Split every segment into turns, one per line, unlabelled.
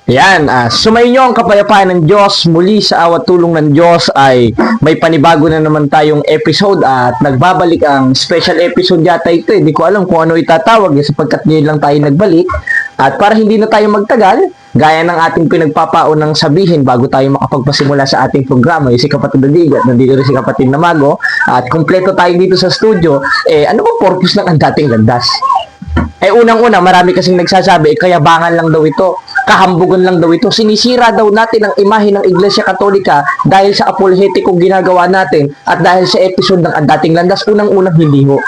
Yan, sumainyo ang kapayapaan ng Diyos. Muli sa awat tulong ng Diyos ay may panibago na naman tayong episode at nagbabalik ang special episode yata ito. Hindi ko alam kung ano itatawag sapagkat ngayon lang tayo nagbalik. At para hindi na tayo magtagal, gaya ng ating pinagpapaunang sabihin bago tayo makapagpasimula sa ating programa, yung si Kapatid Dadigat, nandito rin si Kapatid Namago, at kumpleto tayo dito sa studio, ano bang purpose ng ang dating landas? Unang-una, marami kasing nagsasabi, kayabangan lang daw ito, kahambugan lang daw ito, sinisira daw natin ang imahe ng Iglesia Katolika dahil sa apologetikong ginagawa natin at dahil sa episode ng ang dating landas, unang-unang hindi ho.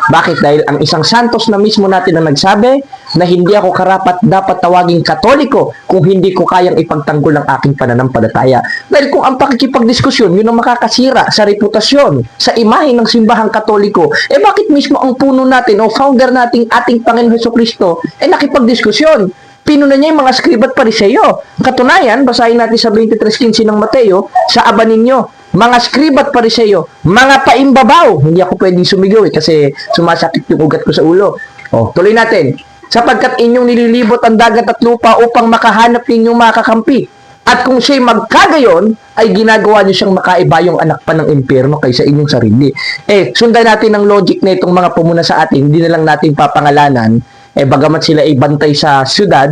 Bakit? Dahil ang isang santos na mismo natin ang nagsabi na hindi ako karapat dapat tawaging Katoliko kung hindi ko kayang ipagtanggol ang aking pananampalataya. Dahil kung ang pakikipagdiskusyon, yun ang makakasira sa reputasyon, sa imahe ng simbahang Katoliko, bakit mismo ang puno natin o founder nating ating Panginoon Hesukristo nakipagdiskusyon? Pinuna niya yung mga skribat pariseyo. Katunayan, basahin natin sa 23:15 ng Mateo, sa aba ninyo, mga skribat pariseyo, mga paimbabaw. Hindi ako pwedeng sumigaw kasi sumasakit yung ugat ko sa ulo. Tuloy natin. Sapagkat inyong nililibot ang dagat at lupa upang makahanap ninyong mga kakampi. At kung siya'y magkagayon, ay ginagawa niyo siyang makaibayong anak pa ng impyerno kaysa inyong sarili. Sundan natin ang logic na itong mga pumuna sa atin, hindi na lang natin papangalanan, bagamat sila ay bantay sa syudad,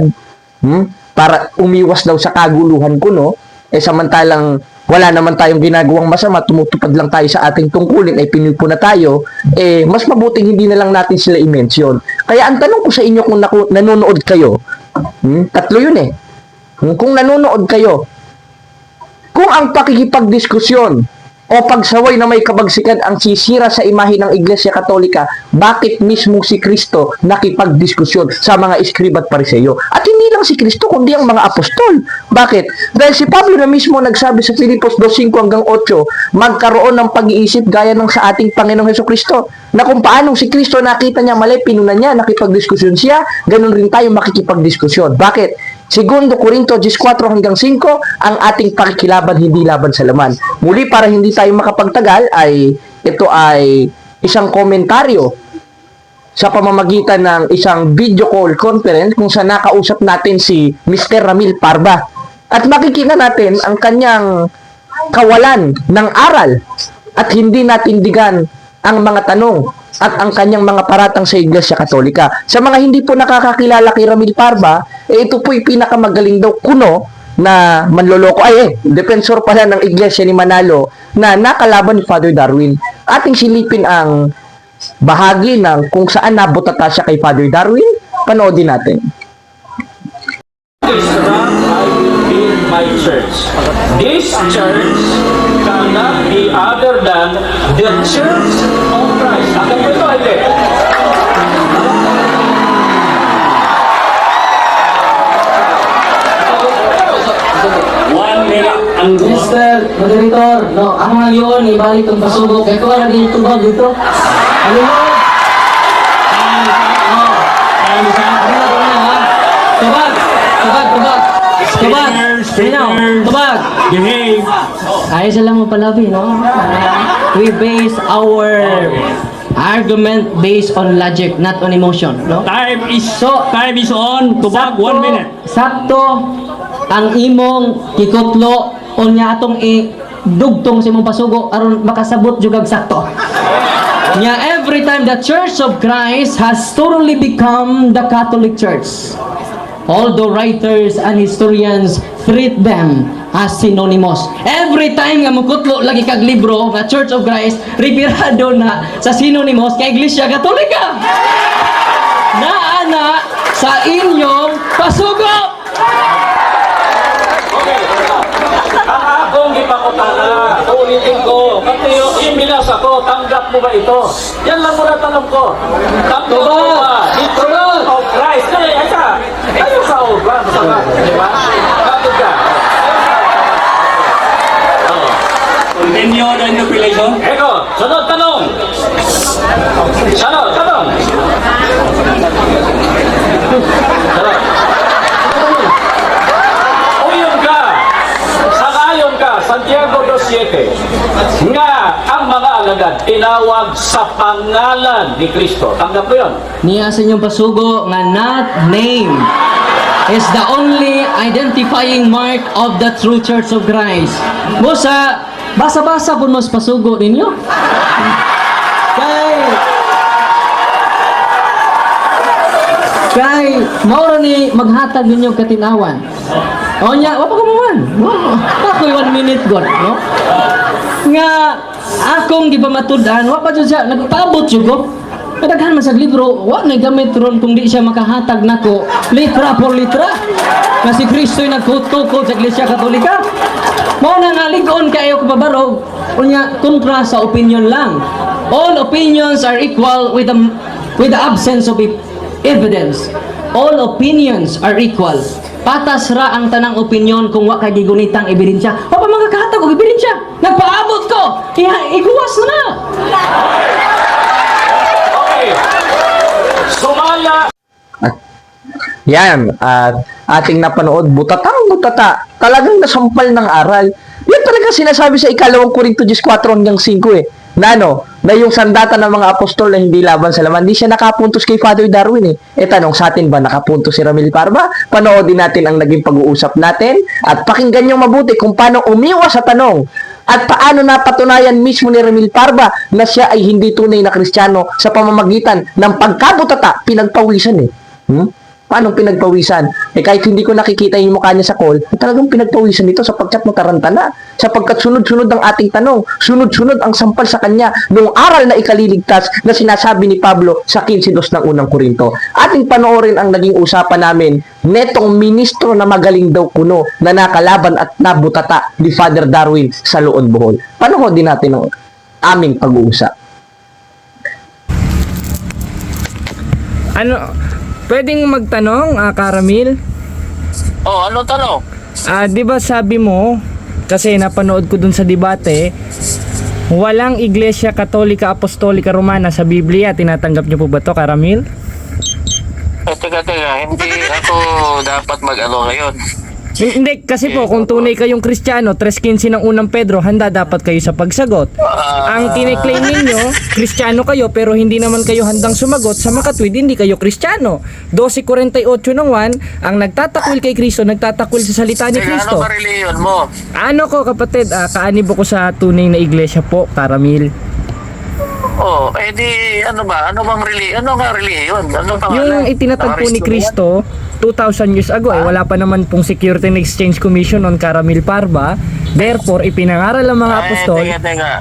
para umiwas daw sa kaguluhan kuno, samantalang wala naman tayong ginagawang masama, tumutupad lang tayo sa ating tungkulin, pinupuna tayo, mas mabuting hindi na lang natin sila i-mention. Kaya ang tanong ko sa inyo kung nanonood kayo, tatlo yun kung nanonood kayo, kung ang pakikipagdiskusyon o pagsaway na may kabagsikan ang sisira sa imahe ng Iglesia Katolika, bakit mismo si Kristo nakipagdiskusyon sa mga iskriba at pariseyo? At hindi lang si Kristo, kundi ang mga apostol. Bakit? Dahil si Pablo na mismo nagsabi sa Filipos 2:5-8, magkaroon ng pag-iisip gaya ng sa ating Panginoong Hesukristo, na kung paano si Kristo nakita niya mali, pinuna niya, nakipagdiskusyon siya, ganun rin tayo makikipagdiskusyon. Bakit? Segundo Corinto 14-5, ang ating pakikilaban hindi laban sa laman. Muli, para hindi tayo makapagtagal, ito ay isang komentaryo sa pamamagitan ng isang video call conference kung saan nakausap natin si Mr. Ramil Parba. At makikita natin ang kanyang kawalan ng aral at hindi natindigan ang mga tanong at ang kanyang mga paratang sa Iglesia Katolika. Sa mga hindi po nakakakilala kay Ramil Parba, ito po'y pinakamagaling daw kuno na manloloko. Defensor pala ng Iglesia ni Manalo na nakalaban ni Father Darwin. Ating silipin ang bahagi ng kung saan nabutata siya kay Father Darwin. Panoodin natin.
This rock I will build my church. This church cannot be other than the church of Christ. Akan po ito, hindi? One minute. Ang
Mr. Moderator, no, ang mga yun, ibalik ang pasubok. Kaya ko na dito ba dito? Ano yun? Tubag!
Behave.
Ayos lang mo palabi, no? We base our argument based on logic, not on emotion, no?
Time is on. Tubag, 1 minute.
Sakto, ang imong kikotlo, unya atong dugtong sa imong pasugo, aron makasabot jugag sakto. Every time the Church of Christ has totally become the Catholic Church. Although writers and historians treat them as synonymous. Every time nga mukutlo lagi kag libro nga Church of Christ, referado na sa synonymous kay Iglesia Katolika. Naana sa inyong pasugo.
Ang akong ipakutana, ulitin ko, kasi yung binasa ko, tanggap mo ba ito? Yan lang muna tanong ko. Tanggap mo ba? The Church of Christ. Ayaw sa obra, masama. Di ba? Tanggap ka. Continue the interpellation. Eko, sunod tanong. Tanong. Sangayon ka, Santiago 2:7, nga ang mga alagad tinawag sa pangalan ni Kristo. Tanggap mo yun?
Niya sa inyong pasugo nga not name. is the only identifying mark of the true Church of Christ. Musa, basa-basa po mas pasugo ninyo. Kay mauro ni maghatag ninyo katinawan. O nya, wa pa ko man. Ako 1 minute god, no? Nga akong gipamatud-an, wa pa jud siya nagpaabot jud ko. Kadaghan man sa libro, wa na gamit ron kung di siya makahatag nako litra por litra. Na si Kristo'y nagkutukod sa Iglesia Katolika. Mao na nga ligon kayo kababarog. Unya kontra sa opinion lang. All opinions are equal with the absence of evidence. All opinions are equal. Patas ra ang tanang opinion kung wa kay gigunitang ebidensya. Wa pa magkakahatag og ebidensya. Nagpaabot ko. Iguwas na.
Okay. Sumaya.
Yan, at ating napanood, butata. Talagang nasampal ng aral. Yan talaga sinasabi sa 2 Korinto 4 hanggang 5 eh. Na yung sandata ng mga apostol na hindi laban sa laman, hindi siya nakapuntos kay Father Darwin eh. Tanong sa atin ba, nakapuntos si Ramil Parba? Panoodin natin ang naging pag-uusap natin at pakinggan niyong mabuti kung paano umiwas sa tanong at paano napatunayan mismo ni Ramil Parba na siya ay hindi tunay na Kristiyano sa pamamagitan ng pagkabutata, pinagpawisan eh. Paano pinagpawisan? Kahit hindi ko nakikita yung mukha niya sa call, talagang pinagpawisan nito sapagkat matarantana. Sapagkat sunod-sunod ang ating tanong, sunod-sunod ang sampal sa kanya nung aral na ikaliligtas na sinasabi ni Pablo sa 15:2 ng unang Korinto. Ating panoorin ang naging usapan namin netong ministro na magaling daw kuno na nakalaban at nabutata ni Father Darwin sa Loon, Bohol. Panoodin natin ang aming pag-uusap.
Pwedeng magtanong, Karamil?
Oh, ano tanong?
Di ba sabi mo, kasi napanood ko dun sa debate, walang Iglesia Katolika Apostolika Romana sa Biblia. Tinatanggap niyo po ba to, Karamil?
Teka, hindi ako dapat mag-ano ngayon.
Hindi, kasi po, kung tunay kayong Kristiyano, 3:15 ng unang Pedro, handa dapat kayo sa pagsagot. Ang kiniklaim ninyo, Kristiyano kayo, pero hindi naman kayo handang sumagot, sa makatwid, hindi kayo Kristiyano. 12:48 ng 1, ang nagtatakwil kay Kristo, nagtatakwil sa salita ni Kristo.
Ano ba reliyon mo?
Ano ko, kapatid, kaanibo ko sa tunay na iglesia po, Karamil.
Oh, di ano ba? Ano bang reliyon? Ano nga reliyon? Ano
Yung itinatag po ni Kristo 2,000 years ago, wala pa naman pong Security and Exchange Commission on Caramil Parba. Therefore, ipinangaral ang mga apostol,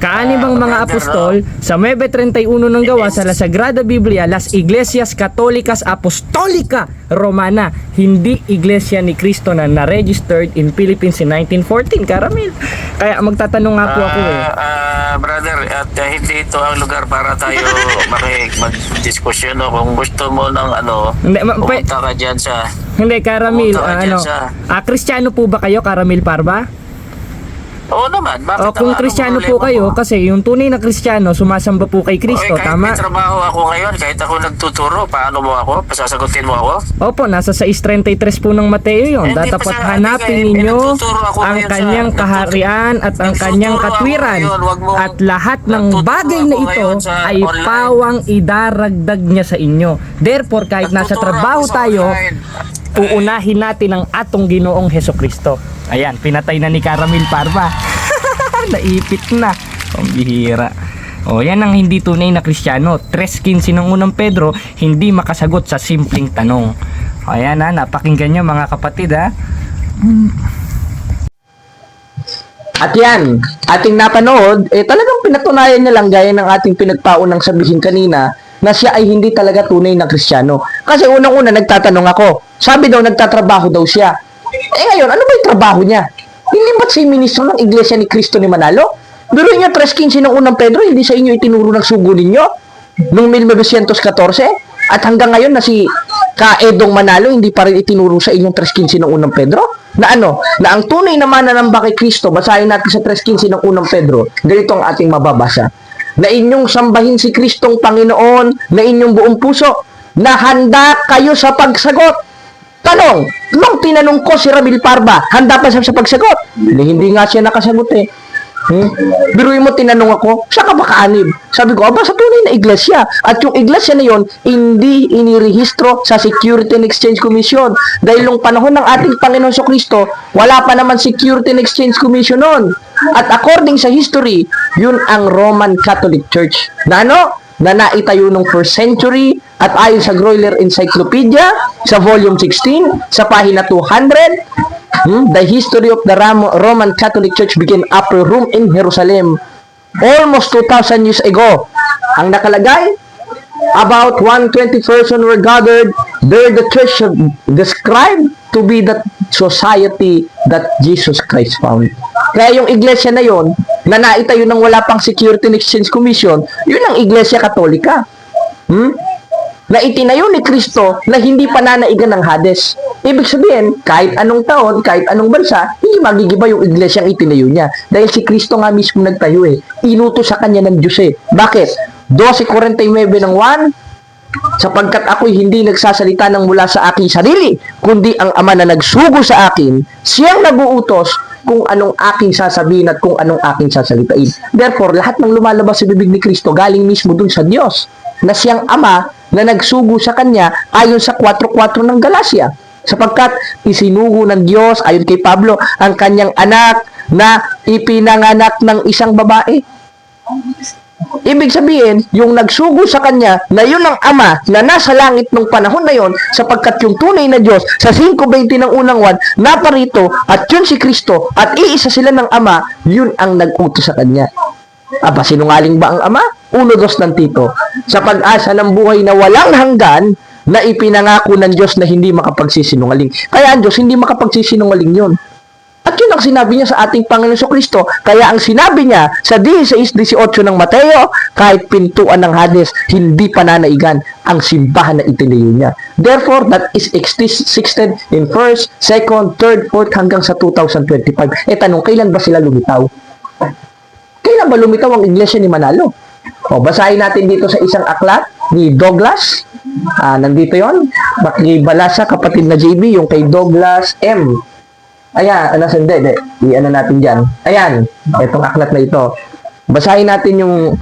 kaanibang mga apostol, sa 9:31 ng gawa sa La Sagrada Biblia, Las Iglesias Católicas Apostolica Romana, hindi Iglesia ni Cristo na na-registered in Philippines in 1914, Karamil. Kaya magtatanong nga po ako
brother, at hindi ito ang lugar para tayo mag-diskusyon. Kung gusto mo ng pumunta ka dyan sa...
Hindi, Karamil, Kristiyano po ba kayo, Karamil Parba?
Oo naman. Bakit
kung Kristiyano po kayo, kasi yung tunay na Kristiyano, sumasamba po kay Kristo,
kahit
tama?
may trabaho ako ngayon, kahit ako nagtuturo, paano mo ako? Pasasagutin mo ako?
Opo, nasa 6:33 po ng Mateo yun. Dapat hanapin ninyo ang kanyang kaharian at ang kanyang katwiran. At lahat ng bagay na ito ay pawang idaragdag niya sa inyo. Therefore, kahit nasa trabaho tayo, uunahin natin ang atong Ginoong Hesukristo. Ayan, pinatay na ni Karamil Parba. Naipit na. Ang bihira. Yan ang hindi tunay na Kristiyano. 3:15 ng unang Pedro, hindi makasagot sa simpleng tanong. Ayan napakinggan nyo mga kapatid
At yan, ating napanood, talagang pinatunayan niya lang gaya ng ating pinagpaunang sabihin kanina na siya ay hindi talaga tunay na Kristiyano. Kasi unang-una nagtatanong ako, sabi daw nagtatrabaho daw siya. Ngayon, ano ba yung trabaho niya? Hindi ba't siya ministro ng Iglesia ni Cristo ni Manalo? Pero niya 3:15 ng unang Pedro, hindi sa inyo itinuro ng sugo ninyo? Noong 1914? At hanggang ngayon na si Kaedong Manalo, hindi pa rin itinuro sa inyong 3:15 ng unang Pedro? Na ang tunay na mananamba kay Kristo, basahin natin sa 3:15 ng unang Pedro, ganito ang ating mababasa. Na inyong sambahin si Kristong Panginoon, na inyong buong puso, na handa kayo sa pagsagot. Tanong, nung tinanong ko si Ramil Parba, handa pa siya sa pagsagot? Hindi nga siya nakasagot Biruin mo, tinanong ako, saan ka ba kaanib? Sabi ko, aba, sa tunay na iglesia. At yung iglesia na yon, hindi inirehistro sa Security and Exchange Commission. Dahil nung panahon ng ating Panginoon Kristo, wala pa naman Security and Exchange Commission noon. At according sa history, yun ang Roman Catholic Church. Na ano? Na naitayo nung 1st century at ayon sa Greuler Encyclopedia sa volume 16 sa pahina 200, the history of the Roman Catholic Church began upper room in Jerusalem almost 2,000 years ago. Ang nakalagay, about 120 persons were gathered there. The church described to be the society that Jesus Christ found. Kaya yung iglesia na yon, na naitayo nang wala pang Security and Exchange Commission, yun ang Iglesia Katolika. Na itinayo ni Kristo na hindi pananaigan ng Hades. Ibig sabihin, kahit anong taon, kahit anong bansa, hindi magigiba yung iglesyang itinayo niya. Dahil si Kristo nga mismo nagtayo eh. Inutos sa kanya ng Diyos eh. Bakit? 12:49 ng 1, sapagkat ako'y hindi nagsasalita ng mula sa aking sarili, kundi ang Ama na nagsugo sa akin, siyang naguutos kung anong aking sasabihin at kung anong aking sasalitain. Therefore, lahat ng lumalabas sa bibig ni Kristo galing mismo dun sa Diyos, na siyang Ama na nagsugo sa kanya ayon sa 4:4 ng Galacia. Sapagkat isinugo ng Diyos, ayon kay Pablo, ang kanyang anak na ipinanganak ng isang babae. Ibig sabihin, yung nagsugo sa kanya na yun ang Ama na nasa langit nung panahon na yon, sapagkat yung tunay na Diyos sa 5:20 ng unang 1 naparito at yun si Kristo at iisa sila ng Ama, yun ang nag-utos sa kanya. Aba, sinungaling ba ang Ama? 1:2 ng Tito. Sa pag-asa ng buhay na walang hanggan na ipinangako ng Diyos na hindi makapagsisinungaling. Kaya ang Diyos hindi makapagsisinungaling yun. At yun ang sinabi niya sa ating Panginoon Kristo. Kaya ang sinabi niya sa 16:18 ng Mateo, kahit pintuan ng Hades, hindi pananaigan ang simbahan na itinayo niya. Therefore, that is existed in 1st, 2nd, 3rd, 4th hanggang sa 2025. Tanong, kailan ba sila lumitaw? Kailan ba lumitaw ang iglesia ni Manalo? Basahin natin dito sa isang aklat ni Douglas. Nandito yon. Makibalasa, kapatid na JB, yung kay Douglas M. Ayan, hindi. I-ano natin dyan. Ayan, itong aklat na ito. Basahin natin yung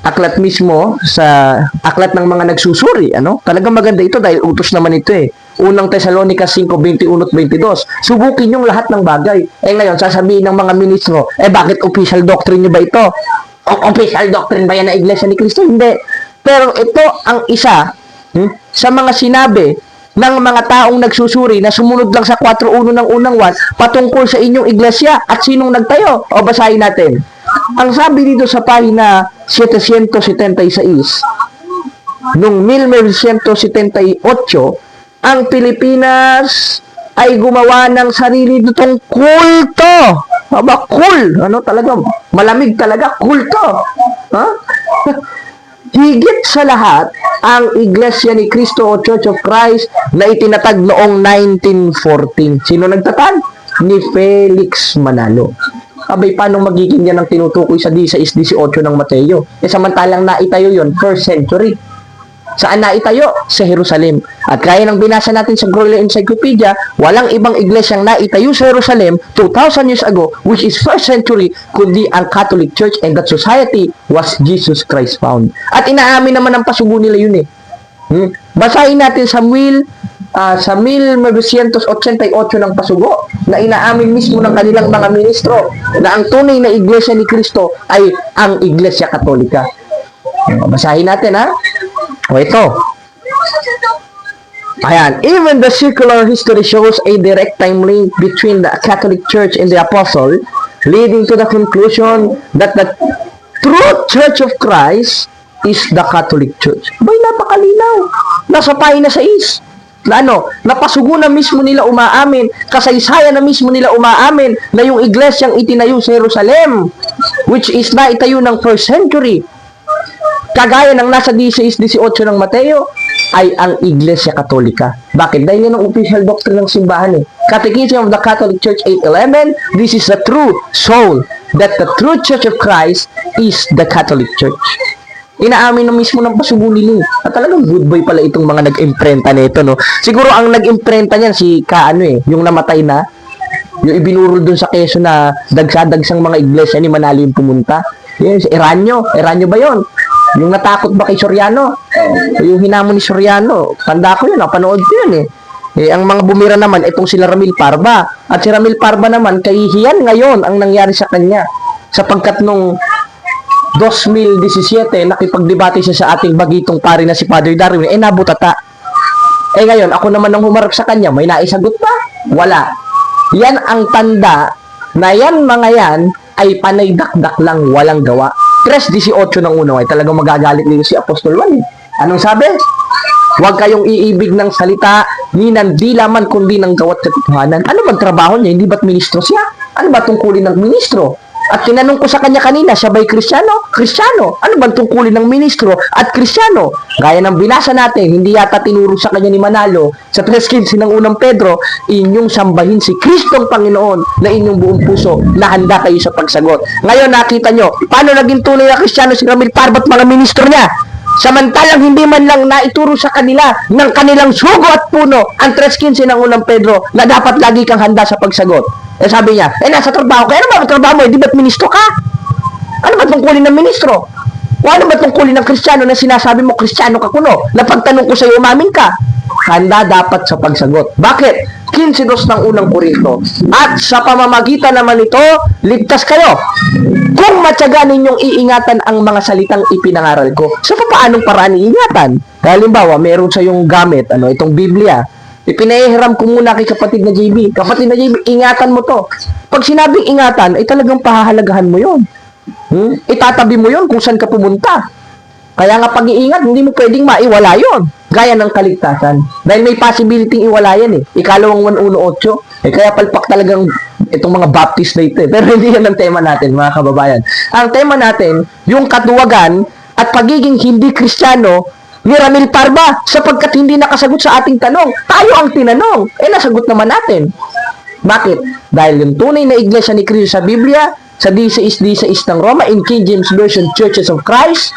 aklat mismo sa aklat ng mga nagsusuri. Talagang maganda ito dahil utos naman ito eh. Unang Thessalonica 5:21-22. Subukin yung lahat ng bagay. Ngayon, sasabihin ng mga ministro, bakit official doctrine nyo ba ito? Official doctrine ba yan na Iglesia ni Cristo? Hindi. Pero ito ang isa sa mga sinabi ng mga taong nagsusuri na sumunod lang sa 4:1 ng unang 1 patungkol sa inyong iglesia at sinong nagtayo. Basahin natin. Ang sabi dito sa pahina 776, noong 1978, ang Pilipinas ay gumawa ng sarili nitong kulto. Cool. Talaga? Malamig talaga. Kulto. Higit sa lahat, ang Iglesia ni Cristo o Church of Christ na itinatag noong 1914. Sino nagtatag? Ni Felix Manalo. Abay, paano magiging yan ang tinutukoy sa 16:18 ng Mateo? Samantalang naitayo yon 1st century. Saan naitayo? Sa Jerusalem. At kaya ng binasa natin sa Greuler Encyclopedia, walang ibang iglesyang naitayo sa Jerusalem 2,000 years ago, which is 1st century, kundi ang Catholic Church, and that society was Jesus Christ found. At inaamin naman ang pasugo nila yun eh. Basahin natin sa 1988 ng pasugo na inaamin mismo ng kanilang mga ministro na ang tunay na iglesia ni Kristo ay ang Iglesia Katolika. Basahin natin ito. Ayan. Even the secular history shows a direct time link between the Catholic Church and the Apostle, leading to the conclusion that the true Church of Christ is the Catholic Church. Bay, napakalinaw. Nasa pahina 6. Napasugo na mismo nila umaamin, kasaysayan na mismo nila umaamin na yung iglesyang itinayo sa Jerusalem, which is naitayo ng 1st century, kagaya ng nasa 16:18 ng Mateo, ay ang Iglesia Katolika. Bakit? Dahil yan ang official doctrine ng simbahan eh. Catechism of the Catholic Church 8:11, this is the true soul, that the true Church of Christ is the Catholic Church. Inaamin na mismo ng pasugo nila. At talagang good boy pala itong mga nag-imprenta nito, no? Siguro ang nag-imprenta niyan si yung namatay na Yung ibinuro dun sa Quezon na dagsa-dagsang mga iglesia ni Manalo yung pumunta. Yes, Eranyo ba yon? Yung natakot ba kay Soriano? Yung hinamon ni Soriano, tanda ko yun, napanood ko yun ang mga bumira naman, itong sila Ramil Parba. At si Ramil Parba naman, kahihiyan ngayon ang nangyari sa kanya. Sapagkat nung 2017, nakipagdebate siya sa ating bagitong pari na si Father Darwin, nabutata. Ngayon, ako naman ang humarap sa kanya, may naisagot ba? Wala. Yan ang tanda na yan mga yan ay panay dakdak lang, walang gawa. 3:18 ng una ay talagang magagalit dito si Apostol Juan. Anong sabi? Huwag kayong iibig ng salita, ni ng di laman kundi ng gawat katotohanan. Ano bang trabaho niya? Hindi ba't ministro siya? Ano ba tungkulin ng ministro? At tinanong ko sa kanya kanina, siya ba'y Kristiyano? Kristiyano. Ano bang tungkulin ng ministro at Kristiyano? Gaya ng binasa natin, hindi yata tinuro sa kanya ni Manalo sa 3:15 ng unang Pedro, inyong sambahin si Kristong Panginoon na inyong buong puso na handa kayo sa pagsagot. Ngayon nakita nyo, paano naging tunay na Kristiyano si Ramil Parba at mga ministro niya? Samantalang hindi man lang naituro sa kanila ng kanilang sugo at puno ang 3:15 ng unang Pedro na dapat lagi kang handa sa pagsagot. Sabi niya, nasa trabaho ka. Ano ba ang trabaho mo? Di ba't ministro ka? Ano ba tungkulin ng ministro? O ano ba tungkulin ng Kristiyano na sinasabi mo, Kristiyano ka kuno? Na pagtanong ko sa'yo, umamin ka. Handa dapat sa pagsagot. Bakit? 15:2 ng unang Korinto. At sa pamamagitan naman ito, ligtas kayo. Kung matyaga ninyong iingatan ang mga salitang ipinangaral ko. So, paanong paraan iingatan? Halimbawa, meron sa yung gamit, itong Biblia. Ipinahiram ko muna kay kapatid na JB. Kapatid na JB, ingatan mo to. Pag sinabing ingatan, ay talagang pahahalagahan mo yun. Itatabi mo yun kung saan ka pumunta. Kaya nga pag-iingat, hindi mo pwedeng maiwala yun. Gaya ng kaligtasan. Dahil may possibility iwala yan Ikalawang 1:18. Kaya palpak talagang itong mga Baptist na ito Pero hindi yan ang tema natin, mga kababayan. Ang tema natin, yung katuwagan at pagiging hindi Kristiyano ni Ramil Parba sapagkat hindi nakasagot sa ating tanong. Tayo ang tinanong. Nasagot naman natin. Bakit? Dahil yung tunay na iglesia ni Cristo sa Biblia, sa 16:16 ng Roma, in King James Version, Churches of Christ,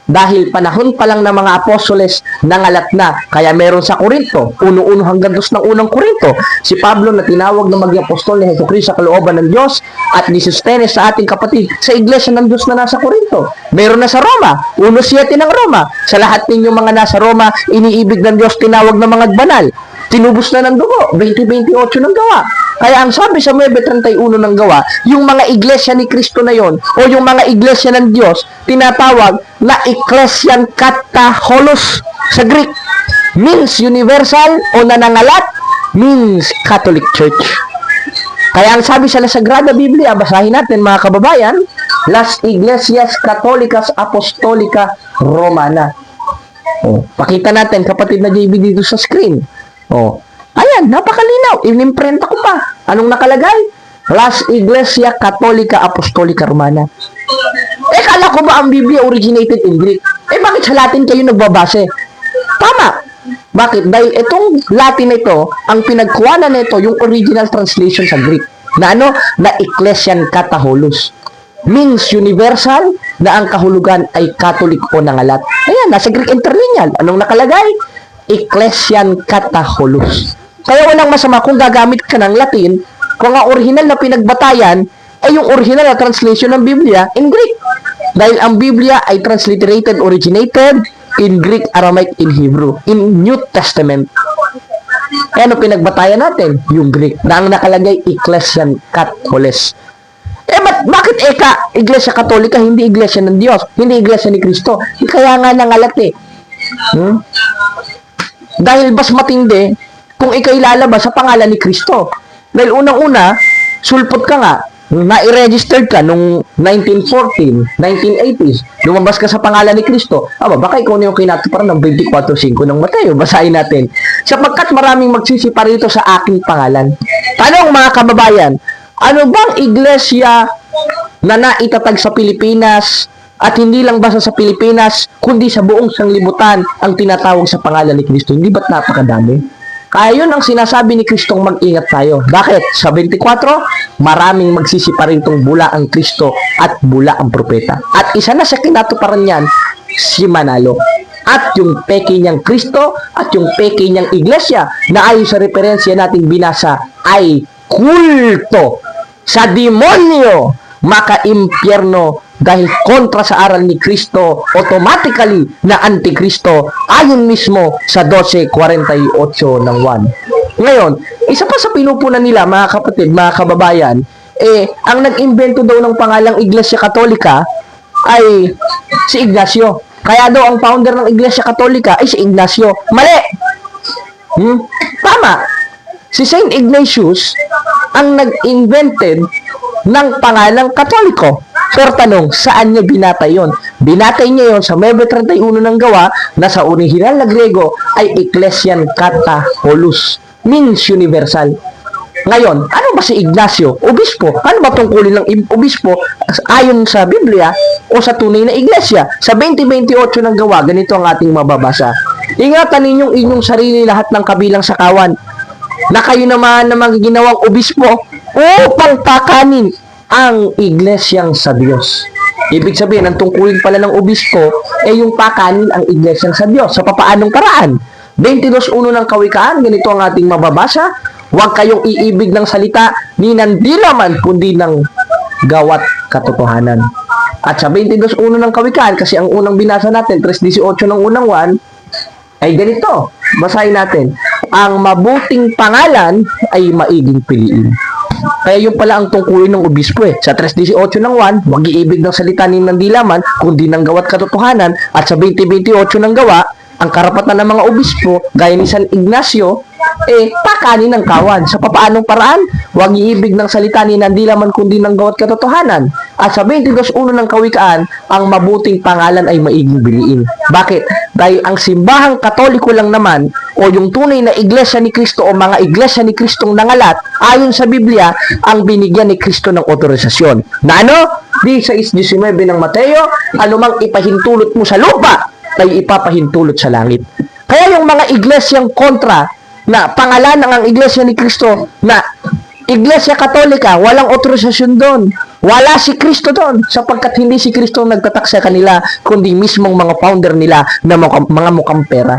dahil panahon pa lang ng mga apostoles nangalat na. Kaya meron sa Korinto, 1:1 hanggang 2 ng unang Korinto, si Pablo na tinawag na maging apostol ni Jesucristo sa kalooban ng Diyos at ni Sostenes sa ating kapatid sa iglesia ng Diyos na nasa Korinto. Meron na sa Roma, 1:7 ng Roma. Sa lahat ninyong mga nasa Roma, iniibig ng Diyos, tinawag na mga banal. Tinubos na ng dugo, 20:28 ng Gawa. Kaya ang sabi sa 9:31 ng Gawa, yung mga iglesia ni Kristo na yon o yung mga iglesia ng Diyos, tinatawag na Ecclesian Kataholos sa Greek. Means universal o nanangalat, means Catholic Church. Kaya ang sabi sa Sagrada Biblia, basahin natin mga kababayan, Las Iglesias Católicas Apostolica Romana. Pakita natin kapatid na JB dito sa screen. Ayan, napakalinaw. Inimprenta ko pa. Anong nakalagay? Las Iglesia Católica Apostolica Romana. Kala ko ba ang Biblia originated in Greek? Bakit sa Latin kayo nagbabase? Tama. Bakit? Dahil itong Latin na ito, ang pinagkuhanan nito, yung original translation sa Greek. Na Na Ecclesian Kataholos. Means universal na ang kahulugan ay Catholic o nangalat. Ayan, nasa Greek interlineal. Anong nakalagay? Ecclesian Kataholos. Kaya walang masama kung gagamit ka ng Latin, kung ang original na pinagbatayan ay yung original na translation ng Biblia in Greek. Dahil ang Biblia ay transliterated, originated in Greek, Aramaic, in Hebrew, in New Testament. Ano pinagbatayan natin? Yung Greek, na ang nakalagay Ecclesian Kataholos. Bakit Iglesia Katolika, hindi Iglesia ng Diyos, hindi Iglesia ni Kristo? Kaya nga nangalat Dahil bas matindi kung ikay lalabas sa pangalan ni Kristo. Dahil unang-una, sulpot ka nga, na-registered ka nung 1914, 1980s, lumabas ka sa pangalan ni Kristo. Baka ikaw na yung kinatuparan ng 24:5 ng Mateo. Basahin natin. Sapagkat maraming magsisipar rito sa aking pangalan. Tanong mga kababayan, ano bang iglesia na naitatag sa Pilipinas at hindi lang basta sa Pilipinas, kundi sa buong sanglibutan ang tinatawag sa pangalan ni Kristo? Hindi ba't napakadami? Kaya yun ang sinasabi ni Kristong mag-ingat tayo. Bakit? Sa 24, maraming magsisiparin itong bula ang Kristo at bula ang propeta. At isa na sa kinatuparan niyan, si Manalo. At yung peke niyang Kristo at yung peke niyang iglesia na ayon sa referensya nating binasa ay kulto sa demonyo, maka-impyerno dahil kontra sa aral ni Kristo, automatically na antikristo ayon mismo sa 12:48 ng 1. Ngayon, isa pa sa pinupunan nila, mga kapatid, mga kababayan, ang nag-imbento daw ng pangalang Iglesia Katolika ay si Ignacio. Kaya daw ang founder ng Iglesia Katolika ay si Ignacio. Mali! Tama! Si Saint Ignatius ang nag-invented ng pangalang Katoliko. Pero tanong, saan niya binatay yon? Binatay niya yon sa Mebe 31 ng gawa na sa orihinal na Grego ay Ecclesian Kataholos, means universal. Ngayon, ano ba si Ignacio? Obispo. Ano ba tungkulin ng obispo ayon sa Biblia o sa tunay na iglesia? Sa 20:28 ng gawa, ganito ang ating mababasa. Ingatan ninyong inyong sarili lahat ng kabilang sakawan na kayo naman na magiginawang obispo upang pakanin ang iglesyang sa Diyos. Ibig sabihin, ang tungkulin pala ng obispo ay yung pakanin ang iglesyang sa Diyos. Sa papaanong paraan? 22:1 ng Kawikaan, ganito ang ating mababasa. Huwag kayong iibig ng salita ni nandilaman kundi ng gawat katotohanan. At sa 22:1 ng Kawikaan, kasi ang unang binasa natin, 3:18 ng unang 1, ay ganito. Basahin natin. Ang mabuting pangalan ay maiging piliin. Kaya yun pala ang tungkulin ng obispo Sa 3:18 ng 1, huwag iibig ng salita ni nandilaman kundi ng gawat katotohanan. At sa 20:28 ng gawa, ang karapatan ng mga obispo, gaya ni San Ignacio, pakanin ng kawan. Sa papaanong paraan? Huwag iibig ng salita ni nandilaman kundi ng gawat katotohanan. At sa 22:1 ng Kawikaan, ang mabuting pangalan ay maiging biliin. Bakit? Dahil ang simbahang Katoliko lang naman, o yung tunay na iglesia ni Kristo o mga iglesia ni Kristong nangalat, ayon sa Biblia, ang binigyan ni Kristo ng otorisasyon. Na ano? 16:19 ng Mateo, anumang ipahintulot mo sa lupa, ay ipapahintulot sa langit. Kaya yung mga iglesyang kontra na pangalan ng ang iglesia ni Kristo na Iglesia Katolika, walang otorisasyon doon. Wala si Kristo doon sapagkat hindi si Kristo nagtatak sa kanila kundi mismong mga founder nila na mga mukhang pera.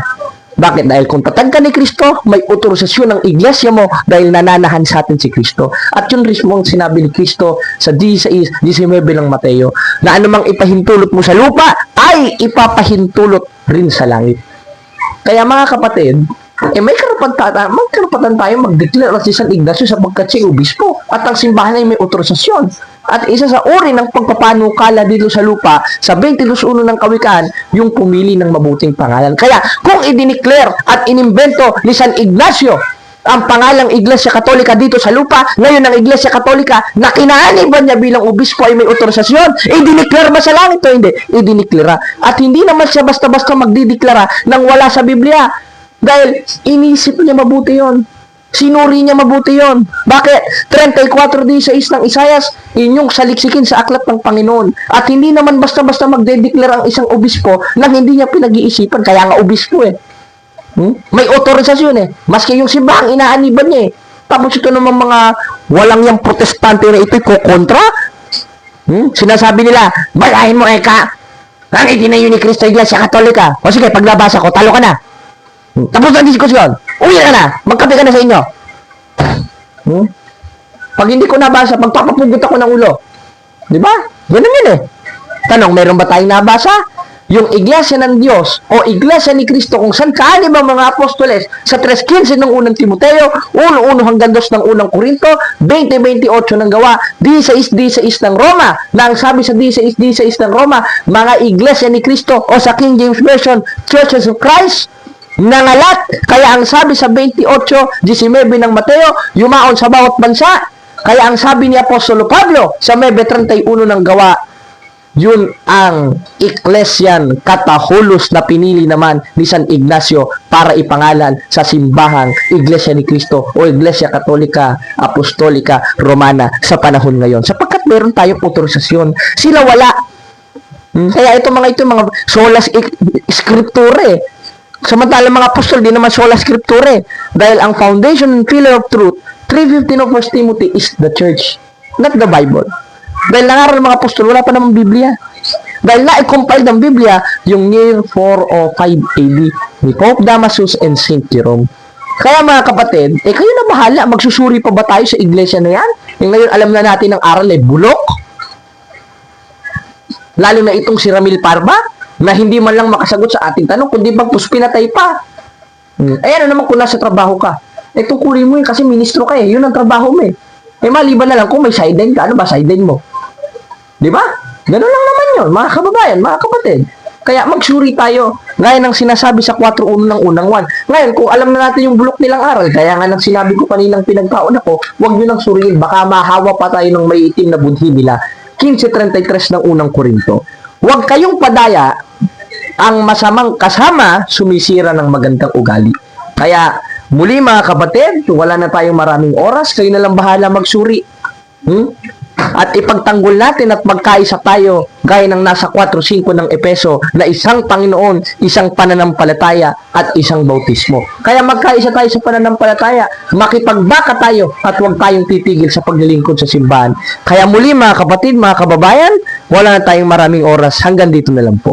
Bakit? Dahil kung tatag ka ni Kristo, may otorisasyon ng iglesia mo dahil nananahan sa atin si Kristo. At yun mismo ang sinabi ni Kristo sa 16:19 ng Mateo, na anumang ipahintulot mo sa lupa, ay ipapahintulot rin sa langit. Kaya mga kapatid, may karapatan tayo mag-declare si San Ignacio sapagkat siya obispo at ang simbahan ay may otorisasyon. At isa sa uri ng pagpapanukala dito sa lupa, sa 22:1 ng Kawikaan, yung pumili ng mabuting pangalan. Kaya kung idineclare at inimbento ni San Ignacio ang pangalang Iglesia Katolika dito sa lupa, ngayon ang Iglesia Katolika na kinaaniban niya bilang obispo ay may otorisasyon, idineclare ba sa langit o hindi? Idineclare. At hindi naman siya basta-basta magdideklara nang wala sa Biblia. Dahil inisip niya mabuti yon. Sinuri niya mabuti yon. Bakit? 34:16 ng Isayas, inyong saliksikin sa aklat ng Panginoon. At hindi naman basta-basta magdedeklara ang isang obispo nang hindi niya pinag-iisipan. Kaya nga obispo May otorisasyon Maski yung simbahang inaaniban niya Tapos ito naman mga walang yung protestante na ito'y kukontra. Sinasabi nila, balahin mo ang itinayo ni Kristo Iglesia Katolika. O sige, paglabasa ko, talo ka na. Tapos na diskusyon. Uwi ka na. Magkape ka na sa inyo. Pag hindi ko nabasa, pagpapapugot ako ng ulo. Di ba? Ganun yun Tanong, meron ba tayong nabasa? Yung iglesia ng Diyos o iglesia ni Kristo kung saan kaani ba mga apostoles sa 3:15 ng unang Timoteo, 1:1 hanggang 2 ng unang Korinto, 20:28 ng gawa, 16:16 ng Roma, na ang sabi sa 16:16 ng Roma, mga iglesia ni Kristo o sa King James Version, Churches of Christ, nangalat. Kaya ang sabi sa 28:19 ng Mateo, yumaon sa bawat bansa. Kaya ang sabi ni Apostolo Pablo sa 9:31 ng gawa, yun ang Ecclesian Kataholos na pinili naman ni San Ignacio para ipangalan sa simbahang Iglesia ni Kristo o Iglesia Katolika Apostolika Romana sa panahon ngayon. Sapagkat meron tayong otorisasyon. Sila wala. Kaya ito mga sola scriptura Samantalang mga apostol, di naman sola scriptura Dahil ang foundation and pillar of truth, 3:15 of 1 Timothy is the church, not the Bible. Dahil nangaral ng mga apostol, wala pa namang Biblia. Dahil na-compile ng Biblia yung year 405 AD ni Pope Damasus and Saint Jerome. Kaya mga kapatid, kayo na bahala, magsusuri pa ba tayo sa iglesia na yan? Yung ngayon alam na natin ang aral ay bulok. Lalo na itong si Ramil Parba, na hindi man lang makasagot sa ating tanong, kundi bagpus pinatay pa. Ano naman kung nasa trabaho ka? Tungkulin mo yun kasi ministro ka yun ang trabaho mo maliban na lang kung may sideline ka, ano ba sideline mo? Di ba? Ganun lang naman yun, mga kababayan, mga kapatid. Kaya magsuri tayo. Gaya ng sinasabi sa 4.1 ng unang 1. Ngayon, kung alam na natin yung bulok nilang aral, kaya nga nang sinabi ko kaninang pinagkaon ako, huwag nyo nang suriin. Baka mahawa pa tayo ng may itim na budhi nila. 15:33 ng unang Korinto. Huwag kayong padaya, ang masamang kasama sumisira ng magandang ugali. Kaya, muli mga kapatid, wala na tayong maraming oras, kayo na lang bahala magsuri. At ipagtanggol natin at magkaisa tayo gaya ng nasa 4.5 ng Epeso na isang Panginoon, isang pananampalataya at isang bautismo. Kaya magkaisa tayo sa pananampalataya, makipagbaka tayo at huwag tayong titigil sa paglilingkod sa simbahan. Kaya muli mga kapatid, mga kababayan, wala na tayong maraming oras, hanggang dito na lang po.